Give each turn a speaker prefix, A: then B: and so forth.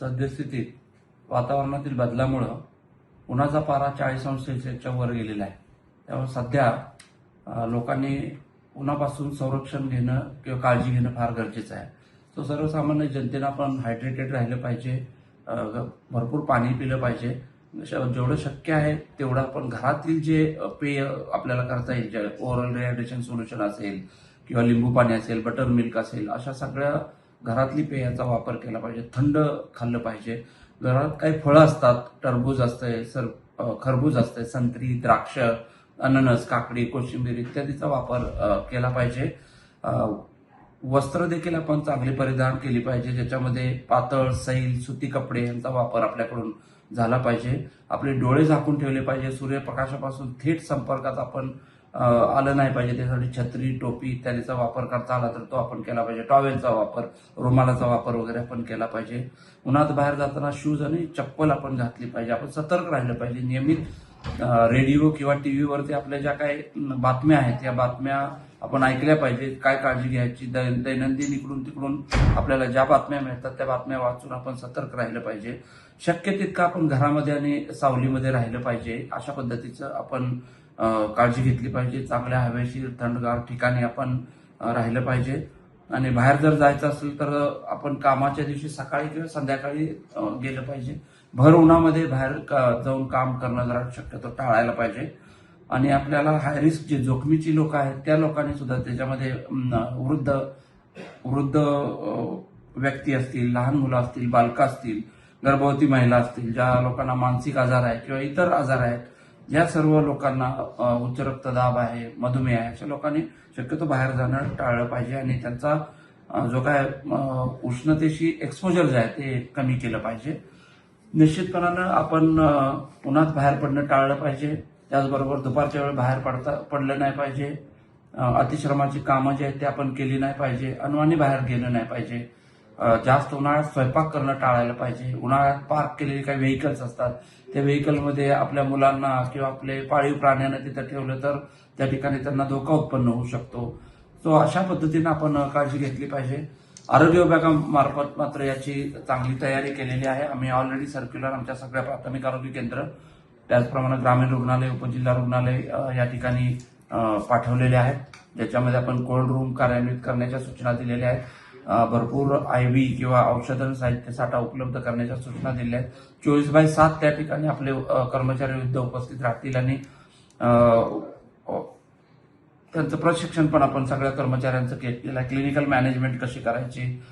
A: सद्यस्थितीत वातावरणातील बदलामुळं उन्हाचा पारा 40°C वर गेलेला आहे. त्यामुळे सध्या लोकांनी उन्हापासून संरक्षण घेणं किंवा काळजी घेणं फार गरजेचं आहे. तो सर्वसामान्य जनतेनं आपण हायड्रेटेड राहिलं पाहिजे, भरपूर पाणी पिलं पाहिजे. जेवढं शक्य आहे तेवढं आपण घरातील जे पेय आपल्याला करता येईल, जे ओरल रिहायड्रेशन सोल्युशन असेल किंवा लिंबू पाणी असेल, बटर मिल्क असेल, अशा सगळ्या घरातली पेयाचा वापर केला पाहिजे. थंड खाल्लं पाहिजे. घरात काही फळं असतात, टरबूज असतंय, खरबूज असतंय, संत्री, द्राक्ष, अननस, काकडी, कोशिंबीर इत्यादीचा वापर केला पाहिजे. वस्त्र देखील आपण चांगली परिधान केली पाहिजे, ज्याच्यामध्ये पातळ, सैल, सुती कपडे यांचा वापर आपल्याकडून झाला पाहिजे. आपले डोळे झाकून ठेवले पाहिजे. सूर्यप्रकाशापासून थेट संपर्कात आपण आलं नाही पाहिजे. त्यासाठी छत्री, टोपी इत्यादीचा वापर करता आला तर तो आपण केला पाहिजे. टॉवेलचा वापर, रुमालाचा वापर वगैरे आपण केला पाहिजे. उन्हात बाहेर जाताना शूज आणि चप्पल आपण घातली पाहिजे. आपण सतर्क राहिलं पाहिजे. नियमित रेडिओ किंवा टीव्हीवरती आपल्या ज्या काही बातम्या आहेत त्या बातम्या आपण ऐकल्या पाहिजे. काय काळजी घ्यायची, दैनंदिन इकडून तिकडून आपल्याला ज्या बातम्या मिळतात त्या बातम्या वाचून आपण सतर्क राहिलं पाहिजे. शक्य तितकं आपण घरामध्ये आणि सावलीमध्ये राहिलं पाहिजे. अशा पद्धतीचं आपण काळजी घेतली पाहिजे. चांगल्या हवेशीर थंडगार ठिकाणी आपण राहिलं पाहिजे. आणि बाहेर जर जायचं असेल तर आपण कामाच्या दिवशी सकाळी किंवा संध्याकाळी गेलं पाहिजे. भर उन्हामध्ये बाहेर जाऊन काम करणं जरा शक्यतो टाळायला पाहिजे. आणि आपल्याला हाय रिस्क जे जोखमीची लोक आहेत त्या लोकांनी सुद्धा त्याच्यामध्ये वृद्ध व्यक्ती असतील, लहान मुलं असतील, बालकं असतील, गर्भवती महिला असतील, ज्या लोकांना मानसिक आजार आहे किंवा इतर आजार आहेत, या सर्व लोकांना उच्च रक्तदाब आहे, मधुमेह आहे, अशा लोकांनी शक्यतो बाहेर जाणं टाळलं पाहिजे. आणि त्यांचा जो काय उष्णतेशी एक्सपोजर जे आहे ते कमी केलं पाहिजे. निश्चितपणानं आपण उन्हात बाहेर पडणं टाळलं पाहिजे. त्याचबरोबर दुपारच्या वेळी बाहेर पडलं नाही पाहिजे. अतिश्रमाची कामं जी आहेत ते आपण केली नाही पाहिजे. अनवाणी बाहेर गेलं नाही पाहिजे. जास्त उन्हाळ्यात स्वयंपाक करणं टाळायला पाहिजे. उन्हाळ्यात पार्क केलेले काही व्हेकल्स असतात, त्या व्हेकलमध्ये आपल्या मुलांना किंवा आपले पाळीव प्राण्यांना तिथं ठेवलं तर त्या ठिकाणी त्यांना धोका उत्पन्न होऊ शकतो. सो अशा पद्धतीनं आपण काळजी घेतली पाहिजे. आरोग्य विभागामार्फत मात्र याची चांगली तयारी केलेली आहे. आम्ही ऑलरेडी सर्क्युलर आमच्या सगळ्या प्राथमिक आरोग्य केंद्र, त्याचप्रमाणे ग्रामीण रुग्णालय, उपजिल्हा रुग्णालय या ठिकाणी पाठवलेले आहेत, ज्याच्यामध्ये आपण कोल्ड रूम कार्यान्वित करण्याच्या सूचना दिलेल्या आहेत. भरपूर IV किंवा औषधं साहित्य साठा उपलब्ध करण्याच्या सूचना दिल्या आहेत. 24/7 त्या ठिकाणी आपले कर्मचारी विरुद्ध उपस्थित राहतील. आणि त्यांचं प्रशिक्षण पण आपण सगळ्या कर्मचाऱ्यांचं केलेलं आहे. क्लिनिकल मॅनेजमेंट कशी करायची,